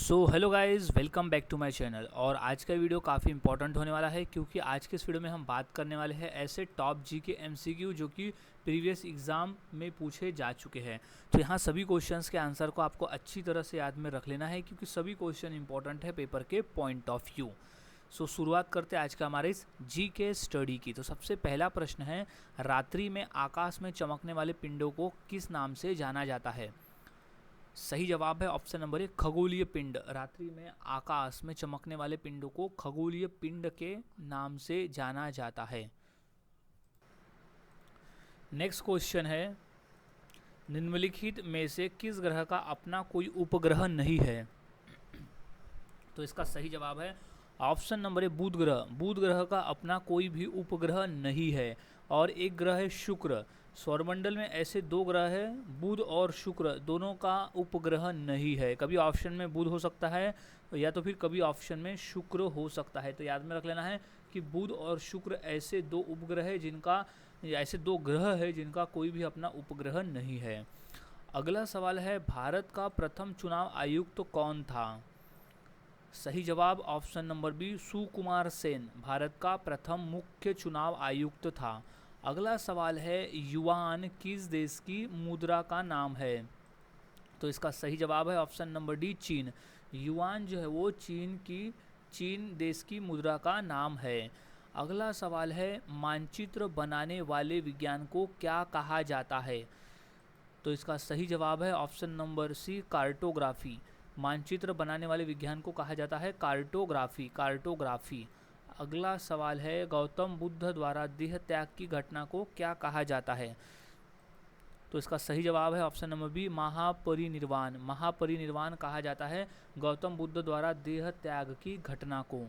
So hello guys, welcome back to my channel. और आज का वीडियो काफ़ी इंपॉर्टेंट होने वाला है क्योंकि आज के इस वीडियो में हम बात करने वाले हैं ऐसे टॉप जी के एमसीक्यू जो कि प्रीवियस एग्ज़ाम में पूछे जा चुके हैं। तो यहाँ सभी क्वेश्चंस के आंसर को आपको अच्छी तरह से याद में रख लेना है क्योंकि सभी क्वेश्चन इंपॉर्टेंट है पेपर के पॉइंट ऑफ व्यू। सो शुरुआत करते हैं आज का हमारे इस जी के स्टडी की। तो सबसे पहला प्रश्न है, रात्रि में आकाश में चमकने वाले पिंडों को किस नाम से जाना जाता है? सही जवाब है ऑप्शन नंबर 1, खगोलीय पिंड। रात्रि में आकाश में चमकने वाले पिंडों को खगोलीय पिंड के नाम से जाना जाता है। नेक्स्ट क्वेश्चन है, निम्नलिखित में से किस ग्रह का अपना कोई उपग्रह नहीं है? तो इसका सही जवाब है ऑप्शन नंबर 1, बुध ग्रह। बुध ग्रह का अपना कोई भी उपग्रह नहीं है। और एक ग्रह है शुक्र। सौरमंडल में ऐसे दो ग्रह हैं, बुध और शुक्र, दोनों का उपग्रह नहीं है। कभी ऑप्शन में बुध हो सकता है या तो फिर कभी ऑप्शन में शुक्र हो सकता है। तो याद में रख लेना है कि बुध और शुक्र ऐसे दो उपग्रह है जिनका ऐसे दो ग्रह है जिनका कोई भी अपना उपग्रह नहीं है। अगला सवाल है, भारत का प्रथम चुनाव आयुक्त कौन था? सही जवाब option number B, Sukumar Sen Bharat का प्रथम मुख्य चुनाव आयुक्त था। अगला सवाल है, युआन किस देश की मुद्रा का नाम है? तो इसका सही जवाब है ऑप्शन नंबर डी, चीन। युआन जो है वो चीन देश की मुद्रा का नाम है। अगला सवाल है, मानचित्र बनाने वाले विज्ञान को क्या कहा जाता है? तो इसका सही जवाब है ऑप्शन नंबर सी, कार्टोग्राफी। मानचित्र बनाने वाले विज्ञान को कहा जाता है कार्टोग्राफी। अगला सवाल है, गौतम बुद्ध द्वारा देह त्याग की घटना को क्या कहा जाता है? तो इसका सही जवाब है ऑप्शन नंबर बी, महापरिनिर्वाण। महापरिनिर्वाण कहा जाता है गौतम बुद्ध द्वारा देह त्याग की घटना को।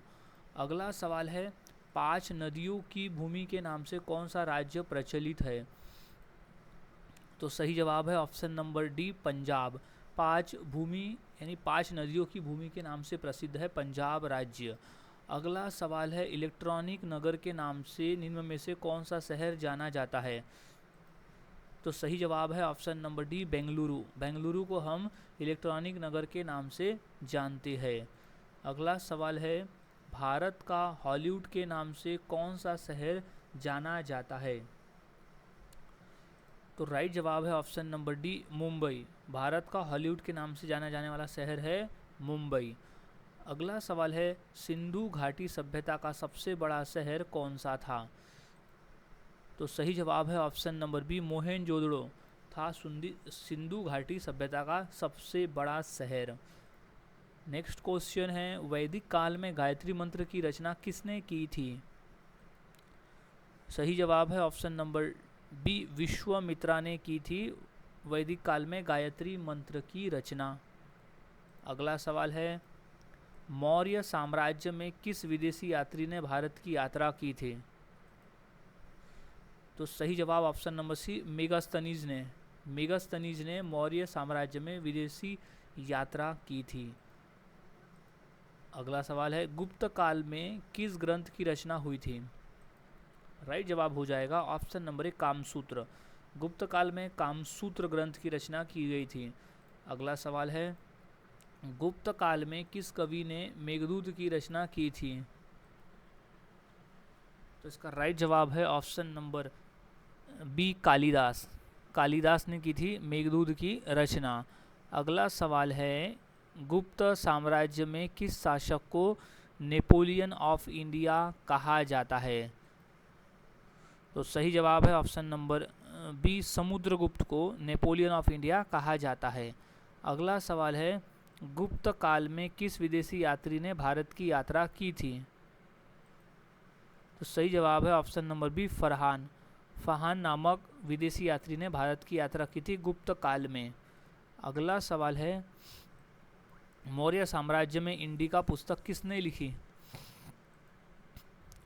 अगला सवाल है, 5 नदियों की भूमि के नाम से कौन सा राज्य प्रचलित है? तो सही जवाब है ऑप्शन नंबर डी, पंजाब। 5 नदियों की भूमि के नाम से प्रसिद्ध है पंजाब राज्य। अगला सवाल है, इलेक्ट्रॉनिक नगर के नाम से निम्न में से कौन सा शहर जाना जाता है? तो सही जवाब है option number D, Bengaluru. Bengaluru को हम इलेक्ट्रॉनिक नगर के नाम से जानते हैं। अगला सवाल है, भारत का हॉलीवुड के नाम से कौन सा शहर जाना जाता है? तो राइट जवाब है option number D, Mumbai. Bharat का हॉलीवुड के नाम से जाना जाने वाला शहर है मुंबई। अगला सवाल है, सिंधु घाटी सभ्यता का सबसे बड़ा शहर कौन सा था? तो सही जवाब है ऑप्शन नंबर बी, मोहेनजोदड़ो था सिंधु घाटी सभ्यता का सबसे बड़ा शहर। नेक्स्ट क्वेश्चन है, वैदिक काल में गायत्री मंत्र की रचना किसने की थी? सही जवाब है ऑप्शन नंबर बी, विश्वामित्रा ने की थी वैदिक काल में गायत्री मंत्र की रचना। अगला सवाल है, मौर्य साम्राज्य में किस विदेशी यात्री ने भारत की यात्रा की थी? तो सही जवाब ऑप्शन नंबर सी, मेगास्थनीज ने मौर्य साम्राज्य में विदेशी यात्रा की थी। अगला सवाल है, गुप्त काल में किस ग्रंथ की रचना हुई थी? राइट जवाब हो जाएगा ऑप्शन नंबर 1, कामसूत्र। गुप्त काल में कामसूत्र ग्रंथ की रचना की गई थी। अगला सवाल है, गुप्त काल में किस कवि ने मेघदूत की रचना की थी? तो इसका राइट जवाब है option number B, Kalidas. Kalidas ने की थी मेघदूत की रचना। अगला सवाल है, गुप्त साम्राज्य में किस शासक को नेपोलियन ऑफ इंडिया कहा जाता है? तो सही जवाब है ऑप्शन नंबर बी, समुद्रगुप्त को नेपोलियन ऑफ इंडिया कहा जाता है। अगला सवाल है, गुप्त काल में किस विदेशी यात्री ने भारत की यात्रा की थी? तो सही जवाब है ऑप्शन नंबर बी, फरहान नामक विदेशी यात्री ने भारत की यात्रा की थी गुप्त काल में। अगला सवाल है, मौर्य साम्राज्य में इंडिका पुस्तक किसने लिखी?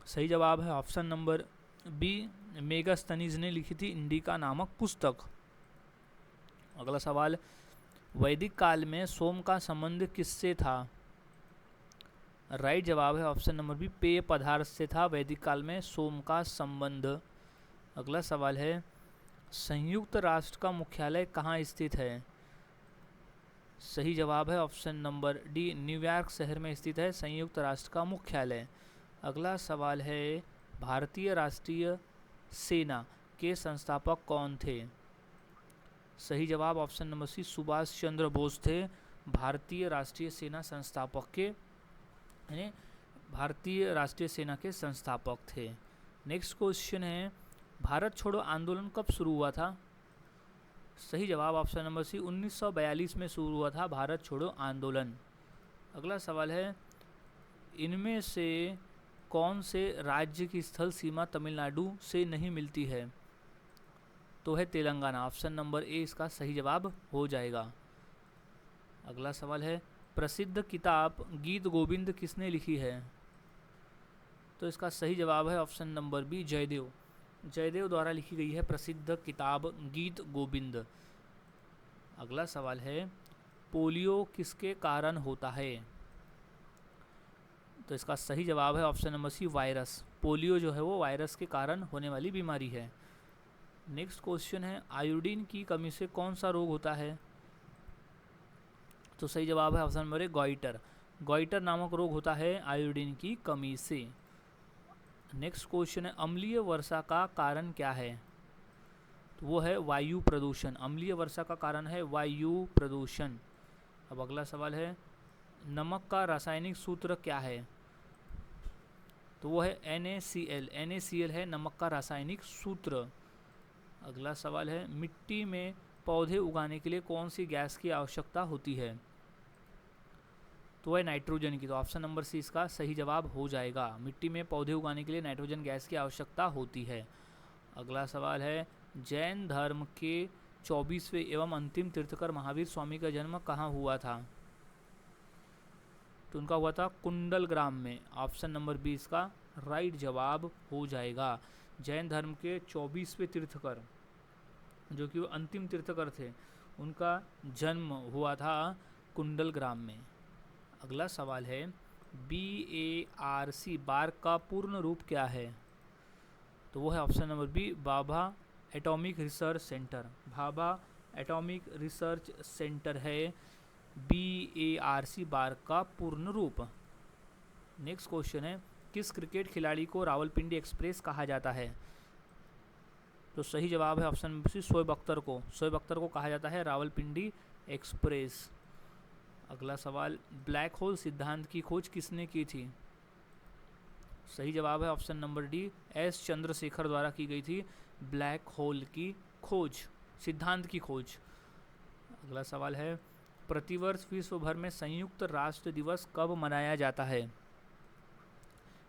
सही जवाब है ऑप्शन नंबर बी, मेगास्थनीज ने लिखी थी इंडिका नामक पुस्तक। अगला सवाल, वैदिक काल में सोम का संबंध किससे था? राइट जवाब है ऑप्शन नंबर बी, पेय पदार्थ से था वैदिक काल में सोम का संबंध। अगला सवाल है, संयुक्त राष्ट्र का मुख्यालय कहाँ स्थित है? सही जवाब है ऑप्शन नंबर डी, न्यूयॉर्क शहर में स्थित है संयुक्त राष्ट्र का मुख्यालय। अगला सवाल है, भारतीय राष्ट्रीय सेना के संस्थापक कौन थे? सही जवाब ऑप्शन नंबर सी, सुभाष चंद्र बोस थे भारतीय राष्ट्रीय सेना संस्थापक के, यानी भारतीय राष्ट्रीय सेना के संस्थापक थे। नेक्स्ट क्वेश्चन है, भारत छोड़ो आंदोलन कब शुरू हुआ था? सही जवाब ऑप्शन नंबर सी, 1942 में शुरू हुआ था भारत छोड़ो आंदोलन। अगला सवाल है, इनमें से कौन से राज्य की स्थल सीमा तमिलनाडु से नहीं मिलती है? तो है तेलंगाना। ऑप्शन नंबर ए इसका सही जवाब हो जाएगा। अगला सवाल है, प्रसिद्ध किताब गीत गोविंद किसने लिखी है? तो इसका सही जवाब है option number B, Jayadev. Jayadev द्वारा लिखी गई है प्रसिद्ध किताब गीत गोविंद। अगला सवाल है, पोलियो किसके कारण होता है? तो इसका सही जवाब है option number C, virus. Polio जो है वो वायरस के कारण होने वाली बीमारी है। नेक्स्ट क्वेश्चन है, आयोडीन की कमी से कौन सा रोग होता है? तो सही जवाब है ऑप्शन नंबर ए, गॉइटर। गॉइटर नामक रोग होता है आयोडीन की कमी से। नेक्स्ट क्वेश्चन है, अम्लीय वर्षा का कारण क्या है? तो वो है वायु प्रदूषण। अम्लीय वर्षा का कारण है वायु प्रदूषण। अब अगला सवाल है, नमक का रासायनिक सूत्र क्या है? तो वो है NaCl। NaCl है नमक का रासायनिक सूत्र। अगला सवाल है, मिट्टी में पौधे उगाने के लिए कौन सी गैस की आवश्यकता होती है? तो है नाइट्रोजन की। तो ऑप्शन नंबर सी इसका सही जवाब हो जाएगा। मिट्टी में पौधे उगाने के लिए नाइट्रोजन गैस की आवश्यकता होती है। अगला सवाल है, जैन धर्म के 24वें एवं अंतिम तीर्थकर महावीर स्वामी का जन्म कहाँ हुआ था? तो उनका हुआ था कुंडलग्राम में। ऑप्शन नंबर बी इसका राइट जवाब हो जाएगा। जैन धर्म के 24वें तीर्थकर, जो कि वो अंतिम तीर्थकर थे, उनका जन्म हुआ था कुंडलग्राम में। अगला सवाल है, BARC बार्क का पूर्ण रूप क्या है? तो वो है option number B, Bhabha atomic research centre. Bhabha atomic research centre है BARC बार्क का पूर्ण रूप। नेक्स्ट क्वेश्चन है, किस क्रिकेट खिलाड़ी को रावलपिंडी एक्सप्रेस कहा जाता है? तो सही जवाब है option number C, Shoaib Akhtar को। शोएब अख्तर को कहा जाता है रावलपिंडी एक्सप्रेस। अगला सवाल, ब्लैक होल सिद्धांत की खोज किसने की थी? सही जवाब है option number D, S Chandrashekhar द्वारा की गई थी ब्लैक होल की खोज, सिद्धांत की खोज। अगला सवाल है, प्रतिवर्ष विश्व भर में संयुक्त राष्ट्र दिवस कब मनाया जाता है?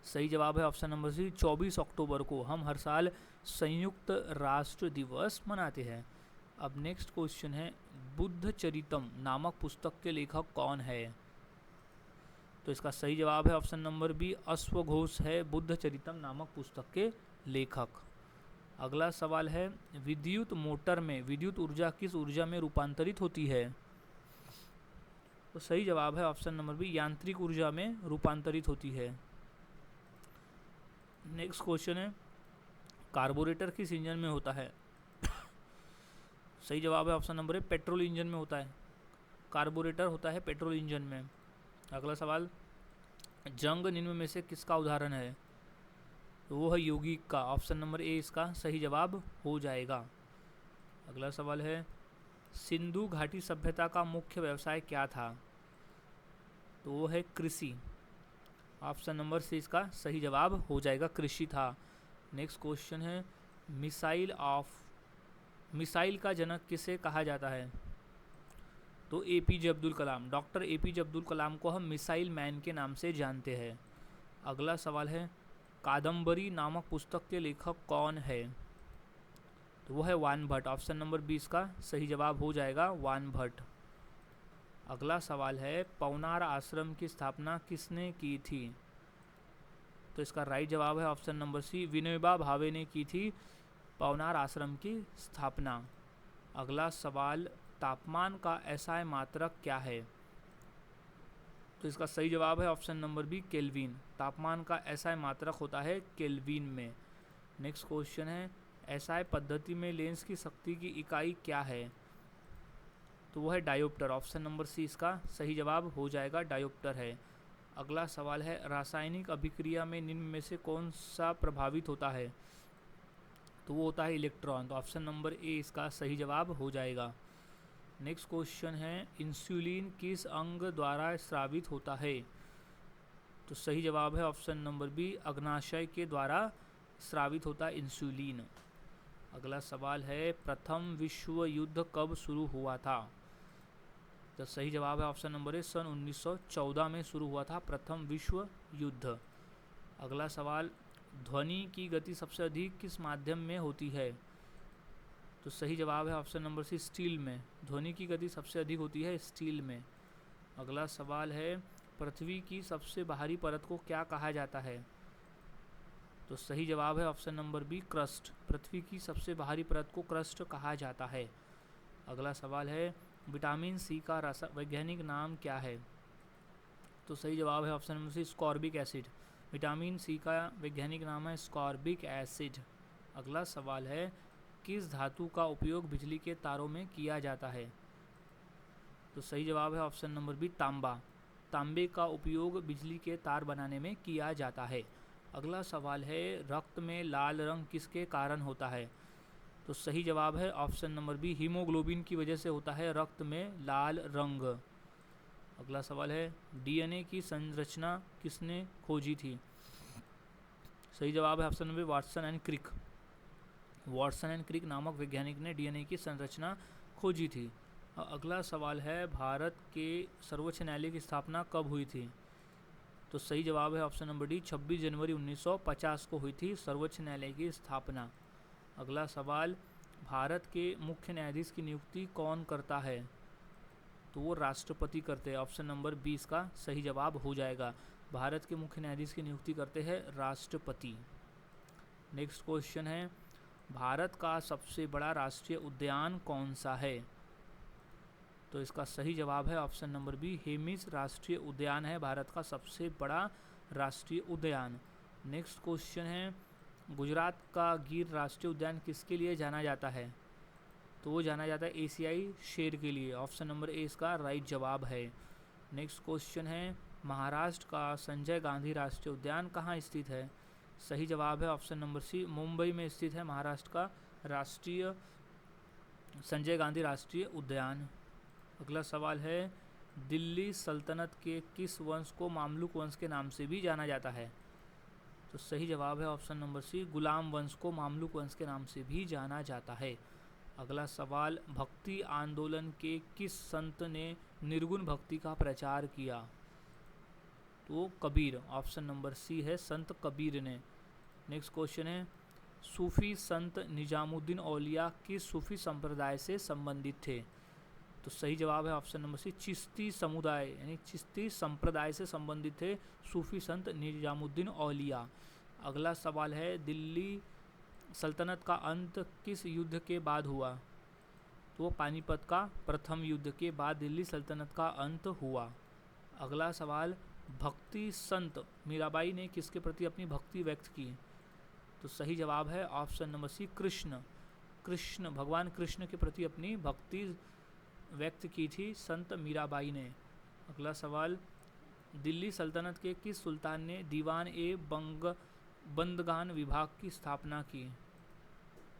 सही जवाब है ऑप्शन नंबर सी, 24 अक्टूबर को हम हर साल संयुक्त राष्ट्र दिवस मनाते हैं। अब नेक्स्ट क्वेश्चन है, बुद्ध चरितम नामक पुस्तक के लेखक कौन है? तो इसका सही जवाब है ऑप्शन नंबर बी, अश्वघोष है बुद्ध चरितम नामक पुस्तक के लेखक। अगला सवाल है, विद्युत मोटर में विद्युत ऊर्जा किस ऊर्जा में रूपांतरित होती है? तो सही जवाब है ऑप्शन नंबर बी, यांत्रिक ऊर्जा में रूपांतरित होती है। नेक्स्ट क्वेश्चन है, कार्बोरेटर किस इंजन में होता है? सही जवाब है ऑप्शन नंबर ए, पेट्रोल इंजन में होता है। कार्बोरेटर होता है पेट्रोल इंजन में। अगला सवाल, जंग निम्न में से किसका उदाहरण है? तो वो है यौगिक का। ऑप्शन नंबर ए इसका सही जवाब हो जाएगा। अगला सवाल है, सिंधु घाटी सभ्यता का मुख्य व्यवसाय क्या था? तो वो है कृषि। ऑप्शन नंबर सी इसका सही जवाब हो जाएगा, कृषि था। नेक्स्ट क्वेश्चन है, मिसाइल का जनक किसे कहा जाता है? तो APJ Abdul Kalam. Doctor APJ Abdul Kalam को हम मिसाइल मैन के नाम से जानते हैं। अगला सवाल है, कादम्बरी नामक पुस्तक के लेखक कौन है? तो वो है वान भट्ट। ऑप्शन नंबर 20 का सही जवाब हो जाएगा, वान भट्ट। अगला सवाल है, पवनार आश्रम की स्थापना किसने की थी? तो इसका राइट जवाब है ऑप्शन नंबर सी, विनोबा भावे ने की थी पवनार आश्रम की स्थापना। अगला सवाल, तापमान का SI मात्रक क्या है? तो इसका सही जवाब है ऑप्शन नंबर बी, केल्विन। तापमान का SI मात्रक होता है केल्विन में। नेक्स्ट क्वेश्चन है, SI पद्धति में लेंस की शक्ति की इकाई क्या है? तो वो है डायोप्टर। ऑप्शन नंबर सी इसका सही जवाब हो जाएगा, डायोप्टर है। अगला सवाल है, रासायनिक अभिक्रिया में निम्न में से कौन सा प्रभावित होता है? तो वो होता है इलेक्ट्रॉन। तो ऑप्शन नंबर ए इसका सही जवाब हो जाएगा। नेक्स्ट क्वेश्चन है, इंसुलिन किस अंग द्वारा स्रावित होता है? तो सही जवाब है ऑप्शन नंबर बी, अग्नाशय के द्वारा स्रावित होता है इंसुलिन। अगला सवाल है, प्रथम विश्व युद्ध कब शुरू हुआ था? तो सही जवाब है ऑप्शन नंबर ए, सन 1914 में शुरू हुआ था प्रथम विश्व युद्ध। अगला सवाल, ध्वनि की गति सबसे अधिक किस माध्यम में होती है? तो सही जवाब है ऑप्शन नंबर सी, स्टील में। ध्वनि की गति सबसे अधिक होती है स्टील में। अगला सवाल है, पृथ्वी की सबसे बाहरी परत को क्या कहा जाता है? तो सही जवाब है ऑप्शन नंबर बी, क्रस्ट। पृथ्वी की सबसे बाहरी परत को क्रस्ट कहा जाता है। अगला सवाल है, विटामिन सी का वैज्ञानिक नाम क्या है? तो सही जवाब है option number C, ascorbic acid. Vitamin C का वैज्ञानिक नाम है स्कॉर्बिक एसिड। अगला सवाल है, किस धातु का उपयोग बिजली के तारों में किया जाता है? तो सही जवाब है ऑप्शन नंबर बी, तांबा। तांबे का उपयोग बिजली के तार बनाने में किया जाता है। अगला सवाल है, रक्त में लाल रंग किसके कारण होता है? तो सही जवाब है ऑप्शन नंबर बी, हीमोग्लोबिन की वजह से होता है रक्त में लाल रंग। अगला सवाल है, डीएनए की संरचना किसने खोजी थी? सही जवाब है option number, Watson and Crick. Watson and Crick नामक वैज्ञानिक ने डीएनए की संरचना खोजी थी। अगला सवाल है, भारत के सर्वोच्च न्यायालय की स्थापना कब हुई थी? तो सही जवाब है ऑप्शन नंबर डी, 26 जनवरी 1950 को हुई थी सर्वोच्च न्यायालय की स्थापना। अगला सवाल, भारत के मुख्य न्यायाधीश की नियुक्ति कौन करता है? तो वो राष्ट्रपति करते हैं। ऑप्शन नंबर 20 का सही जवाब हो जाएगा। भारत के मुख्य न्यायाधीश की नियुक्ति करते हैं राष्ट्रपति। नेक्स्ट क्वेश्चन है, भारत का सबसे बड़ा राष्ट्रीय उद्यान कौन सा है? तो इसका सही जवाब है ऑप्शन नंबर बी, हेमिस राष्ट्रीय उद्यान है भारत का सबसे बड़ा राष्ट्रीय उद्यान। नेक्स्ट क्वेश्चन है, गुजरात का गिर राष्ट्रीय उद्यान किसके लिए जाना जाता है? तो वो जाना जाता है एशियाई शेर के लिए। ऑप्शन नंबर ए इसका राइट जवाब है। नेक्स्ट क्वेश्चन है, महाराष्ट्र का संजय गांधी राष्ट्रीय उद्यान कहाँ स्थित है? सही जवाब है ऑप्शन नंबर सी, मुंबई में स्थित है महाराष्ट्र का राष्ट्रीय संजय गांधी राष्ट्रीय उद्यान। अगला सवाल है, दिल्ली सल्तनत के किस वंश को मामलुक वंश के नाम से भी जाना जाता है? तो सही जवाब है ऑप्शन नंबर सी, गुलाम वंश को मामलुक वंश के नाम से भी जाना जाता है। अगला सवाल, भक्ति आंदोलन के किस संत ने निर्गुण भक्ति का प्रचार किया? तो कबीर। ऑप्शन नंबर सी है, संत कबीर ने। नेक्स्ट क्वेश्चन है, सूफी संत निजामुद्दीन औलिया किस सूफी संप्रदाय से संबंधित थे? तो सही जवाब है ऑप्शन नंबर सी, चिश्ती समुदाय यानी चिश्ती संप्रदाय से संबंधित थे सूफी संत निजामुद्दीन औलिया। अगला सवाल है, दिल्ली सल्तनत का अंत किस युद्ध के बाद हुआ? तो पानीपत का प्रथम युद्ध के बाद दिल्ली सल्तनत का अंत हुआ। अगला सवाल, भक्ति संत मीराबाई ने किसके प्रति अपनी भक्ति व्यक्त की? तो सही जवाब है ऑप्शन नंबर सी, कृष्ण भगवान कृष्ण के प्रति अपनी भक्ति व्यक्त की थी संत मीराबाई ने। अगला सवाल, दिल्ली सल्तनत के किस सुल्तान ने दीवान ए बंदगान विभाग की स्थापना की?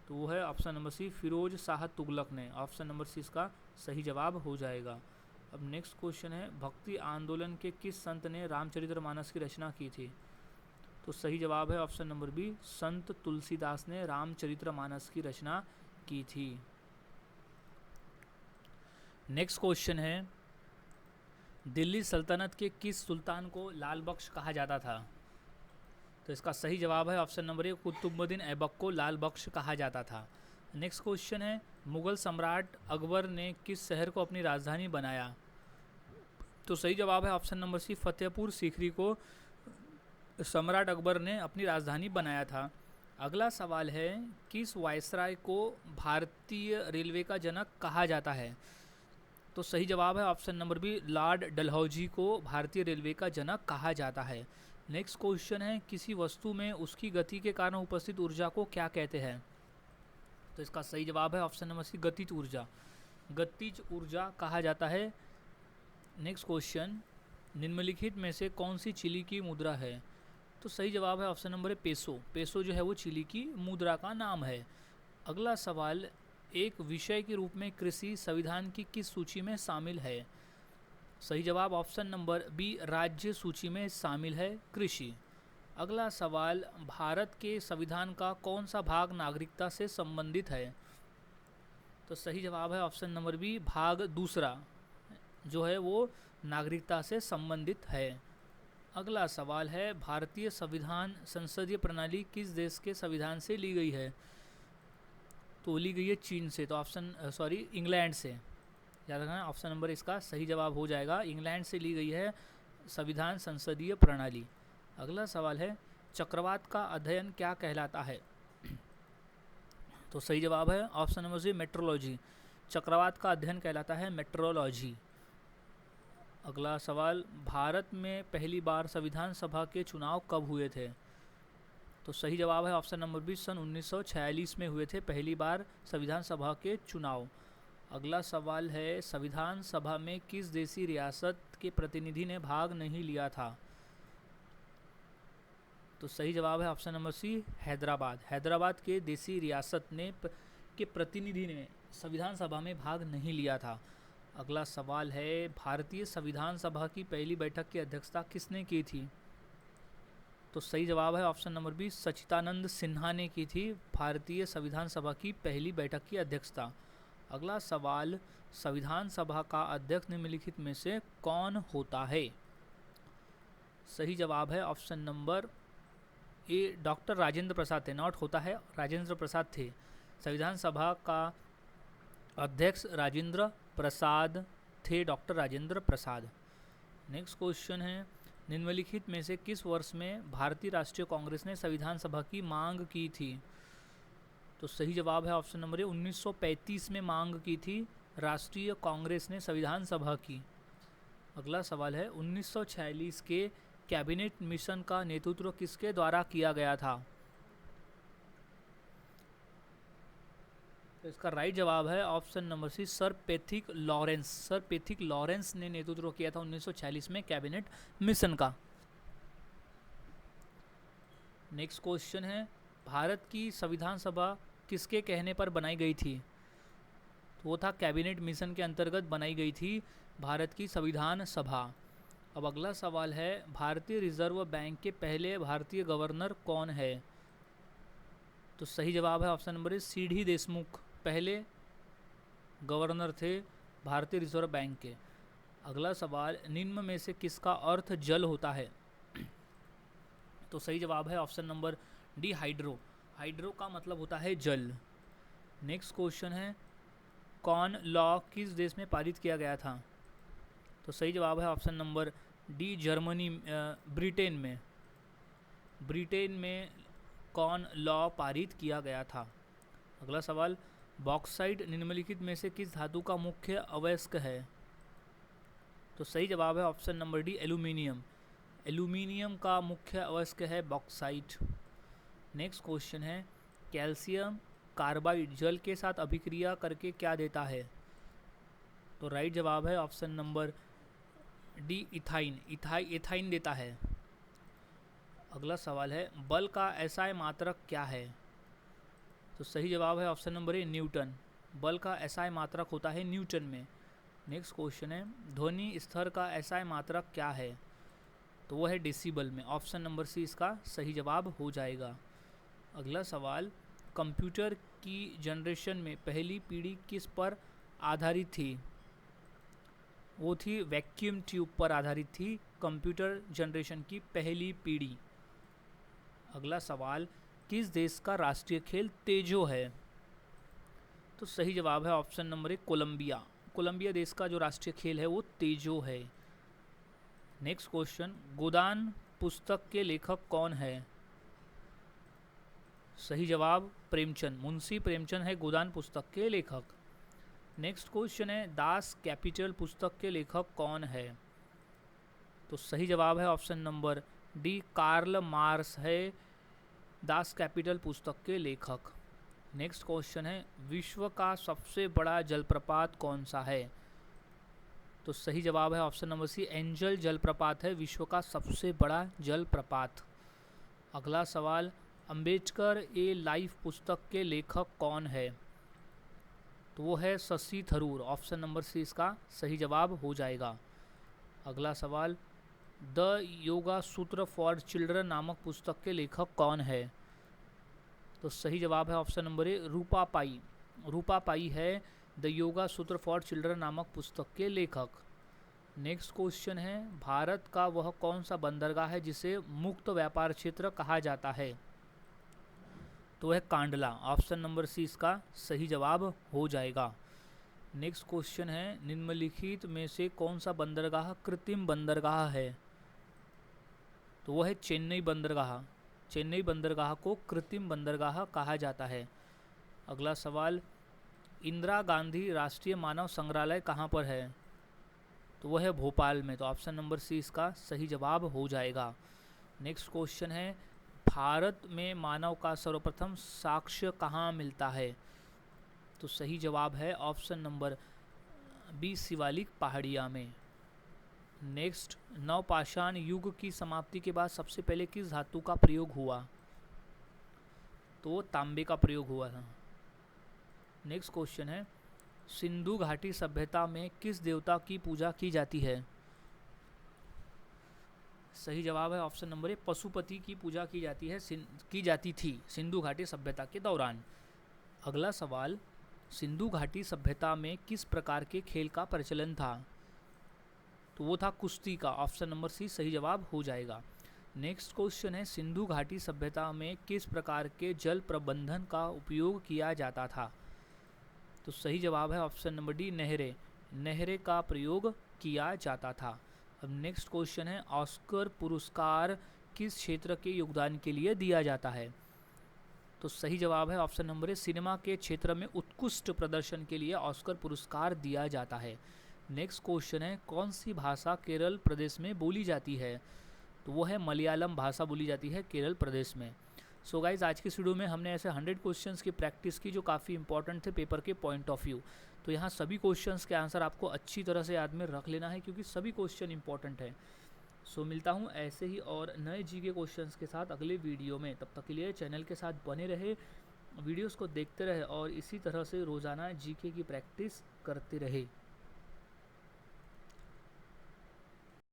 तो वो है option number C, Firoz Shah Tughlaq ने। ऑप्शन नंबर सी इसका सही जवाब हो जाएगा। अब नेक्स्ट क्वेश्चन है, भक्ति आंदोलन के किस संत ने रामचरितमानस की रचना की थी? तो सही जवाब है ऑप्शन नंबर बी, संत तुलसीदास ने रामचरितमानस की रचना की थी। नेक्स्ट क्वेश्चन है, दिल्ली सल्तनत के किस सुल्तान को लाल बख्श कहा जाता था? तो इसका सही जवाब है option number A, Qutbuddin Aibak को लाल बख्श कहा जाता था। नेक्स्ट क्वेश्चन है, मुगल सम्राट अकबर ने किस शहर को अपनी राजधानी बनाया? तो सही जवाब है option number C, Fatehpur Sikri को सम्राट अकबर ने अपनी राजधानी बनाया था। अगला सवाल है, किस वायसराय को भारतीय रेलवे का जनक कहा जाता है? तो सही जवाब है option number B, Lord Dalhousie को भारतीय रेलवे का जनक कहा जाता है। नेक्स्ट क्वेश्चन है, किसी वस्तु में उसकी गति के कारण उपस्थित ऊर्जा को क्या कहते हैं? तो इसका सही जवाब है ऑप्शन नंबर सी, गतिज ऊर्जा। गतिज ऊर्जा कहा जाता है? नेक्स्ट क्वेश्चन, निम्नलिखित में से कौन सी चिली की मुद्रा है? तो सही जवाब है ऑप्शन नंबर ए पेसो। पेसो जो है वो चिली की मुद्रा का नाम है। अगला सवाल, एक विषय के रूप में कृषि संविधान की किस सूची में शामिल है? सही जवाब ऑप्शन नंबर बी, राज्य सूची में शामिल है कृषि। अगला सवाल, भारत के संविधान का कौन सा भाग नागरिकता से संबंधित है? तो सही जवाब है ऑप्शन नंबर बी, भाग दूसरा जो है वो नागरिकता से संबंधित है। अगला सवाल है, भारतीय संविधान संसदीय प्रणाली किस देश के संविधान से ली गई है? तो ली गई है चीन से, तो इंग्लैंड से। याद रखना, ऑप्शन नंबर इसका सही जवाब हो जाएगा, इंग्लैंड से ली गई है संविधान संसदीय प्रणाली। अगला सवाल है, चक्रवात का अध्ययन क्या कहलाता है? तो सही जवाब है ऑप्शन नंबर सी, मेट्रोलॉजी। चक्रवात का अध्ययन कहलाता है मेट्रोलॉजी। अगला सवाल, भारत में पहली बार संविधान सभा के चुनाव कब हुए थे? तो सही जवाब है ऑप्शन नंबर बी, सन 1946 में हुए थे पहली बार संविधान सभा के चुनाव। अगला सवाल है, संविधान सभा में किस देशी रियासत के प्रतिनिधि ने भाग नहीं लिया था? तो सही जवाब है option number C, Hyderabad. Hyderabad के देशी रियासत के प्रतिनिधि ने संविधान सभा में भाग नहीं लिया था। अगला सवाल है, भारतीय संविधान सभा की पहली बैठक की अध्यक्षता किसने की थी? तो सही जवाब है ऑप्शन नंबर बी, सच्चिदानंद सिन्हा ने की थी भारतीय संविधान सभा की पहली बैठक की अध्यक्षता। अगला सवाल, संविधान सभा का अध्यक्ष निम्नलिखित में से कौन होता है? सही जवाब है option number A, doctor Rajendra Prasad थे। नॉट होता है, राजेंद्र प्रसाद थे। संविधान सभा का अध्यक्ष राजेंद्र प्रसाद थे, डॉक्टर राजेंद्र प्रसाद। नेक्स्ट क्वेश्चन है, निम्नलिखित में से किस वर्ष में भारतीय राष्ट्रीय कांग्रेस ने संविधान सभा की मांग की थी? तो सही जवाब है ऑप्शन नंबर ए, 1935 में मांग की थी राष्ट्रीय कांग्रेस ने संविधान सभा की। अगला सवाल है, 1946 के कैबिनेट मिशन का नेतृत्व किसके द्वारा किया गया था? तो इसका राइट जवाब है option number C, sir Pethick Lawrence. Sir Pethick Lawrence ने नेतृत्व किया था 1946 में कैबिनेट मिशन का। नेक्स्ट क्वेश्चन है, भारत की संविधान सभा किसके कहने पर बनाई गई थी? तो वो था कैबिनेट मिशन के अंतर्गत बनाई गई थी भारत की संविधान सभा। अब अगला सवाल है, भारतीय रिजर्व बैंक के पहले भारतीय गवर्नर कौन है? तो सही जवाब है ऑप्शन नंबर ए, सी.डी. देशमुख पहले गवर्नर थे भारतीय रिजर्व बैंक के। अगला सवाल, निम्न में से किसका अर्थ जल होता है? तो सही जवाब है option number D, hydro. Hydro का मतलब होता है जल। नेक्स्ट क्वेश्चन है, कॉर्न लॉ किस देश में पारित किया गया था? तो सही जवाब है option number D, Germany, Britain में। ब्रिटेन में कॉर्न लॉ पारित किया गया था। अगला सवाल, बॉक्साइट निम्नलिखित में से किस धातु का मुख्य अवयस्क है? तो सही जवाब है option number D, aluminium. Aluminium का मुख्य अवयस्क है बॉक्साइट। नेक्स्ट क्वेश्चन है, कैल्शियम कार्बाइड जल के साथ अभिक्रिया करके क्या देता है? तो राइट जवाब है option number D, ethyne. Ethyne देता है। अगला सवाल है, बल का एसआई मात्रक क्या है? तो सही जवाब है ऑप्शन नंबर ए, न्यूटन। बल का एसआई मात्रक होता है न्यूटन में। नेक्स्ट क्वेश्चन है, ध्वनि स्तर का एसआई मात्रक क्या है? तो वो है डेसिबल में। ऑप्शन नंबर सी इसका सही जवाब हो जाएगा। अगला सवाल, कंप्यूटर की जनरेशन में पहली पीढ़ी किस पर आधारित थी? वो थी वैक्यूम ट्यूब पर आधारित थी कंप्यूटर जनरेशन की पहली पीढ़ी। अगला सवाल, किस देश का राष्ट्रीय खेल तेजो है? तो सही जवाब है option number A, Colombia. Colombia देश का जो राष्ट्रीय खेल है वो तेजो है। नेक्स्ट क्वेश्चन, गोदान पुस्तक के लेखक कौन है? सही जवाब प्रेमचंद। मुंशी प्रेमचंद है गोदान पुस्तक के लेखक। नेक्स्ट क्वेश्चन है, दास कैपिटल पुस्तक के लेखक कौन है? तो सही जवाब है option number D, Karl Marx है दास कैपिटल पुस्तक के लेखक। नेक्स्ट क्वेश्चन है विश्व का सबसे बड़ा जलप्रपात कौन सा है? तो सही जवाब है ऑप्शन नंबर सी, एंजल जलप्रपात है विश्व का सबसे बड़ा जलप्रपात। अगला सवाल, अंबेडकर ए लाइफ पुस्तक के लेखक कौन है? तो वो है Shashi Tharoor. Option number C इसका सही जवाब हो जाएगा। अगला सवाल, द योगा सूत्र फॉर चिल्ड्रन नामक पुस्तक के लेखक कौन है? तो सही जवाब है ऑप्शन नंबर ए, रूपा पाई। रूपा पाई है द योगा सूत्र फॉर चिल्ड्रन नामक पुस्तक के लेखक। नेक्स्ट क्वेश्चन है भारत का वह कौन सा बंदरगाह है जिसे मुक्त व्यापार क्षेत्र कहा जाता है? तो है कांडला। ऑप्शन नंबर सी इसका सही जवाब हो जाएगा। नेक्स्ट क्वेश्चन है निम्नलिखित में से कौन सा बंदरगाह कृत्रिम बंदरगाह है? तो वह है चेन्नई बंदरगाह। चेन्नई बंदरगाह को कृत्रिम बंदरगाह कहा जाता है। अगला सवाल, इंदिरा गांधी राष्ट्रीय मानव संग्रहालय कहाँ पर है? तो वह है भोपाल में। तो ऑप्शन नंबर सी इसका सही जवाब हो जाएगा। नेक्स्ट क्वेश्चन है भारत में मानव का सर्वप्रथम साक्ष्य कहाँ मिलता है? तो सही जवाब है ऑप्शन नंबर बी, शिवालिक पहाड़िया में। नेक्स्ट, नवपाषाण युग की समाप्ति के बाद सबसे पहले किस धातु का प्रयोग हुआ? तो तांबे का प्रयोग हुआ था। नेक्स्ट क्वेश्चन है सिंधु घाटी सभ्यता में किस देवता की पूजा की जाती है? सही जवाब है ऑप्शन नंबर ए, पशुपति की पूजा की जाती थी सिंधु घाटी सभ्यता के दौरान। अगला सवाल, सिंधु घाटी सभ्यता में किस प्रकार के खेल का प्रचलन था? तो वो था कुश्ती का। ऑप्शन नंबर सी सही जवाब हो जाएगा। नेक्स्ट क्वेश्चन है सिंधु घाटी सभ्यता में किस प्रकार के जल प्रबंधन का उपयोग किया जाता था? तो सही जवाब है ऑप्शन नंबर डी, नहरें। नहरें का प्रयोग किया जाता था। अब नेक्स्ट क्वेश्चन है ऑस्कर पुरस्कार किस क्षेत्र के योगदान के लिए दिया जाता है? तो सही जवाब है ऑप्शन नंबर ए, सिनेमा के क्षेत्र में उत्कृष्ट प्रदर्शन के लिए ऑस्कर पुरस्कार दिया जाता है। नेक्स्ट क्वेश्चन है कौन सी भाषा केरल प्रदेश में बोली जाती है? तो वो है मलयालम भाषा बोली जाती है केरल प्रदेश में। सो गाइज आज की इस वीडियो में हमने ऐसे 100 क्वेश्चंस की प्रैक्टिस की जो काफ़ी इंपॉर्टेंट थे पेपर के पॉइंट ऑफ व्यू। तो यहाँ सभी क्वेश्चंस के आंसर आपको अच्छी तरह से याद में रख लेना है क्योंकि सभी क्वेश्चन इंपॉर्टेंट है। सो मिलता हूँ ऐसे ही और नए जीके क्वेश्चंस के साथ अगले वीडियो में। तब तक के लिए चैनल के साथ बने रहे, वीडियोज़ को देखते रहे और इसी तरह से रोज़ाना जीके की प्रैक्टिस करते रहे।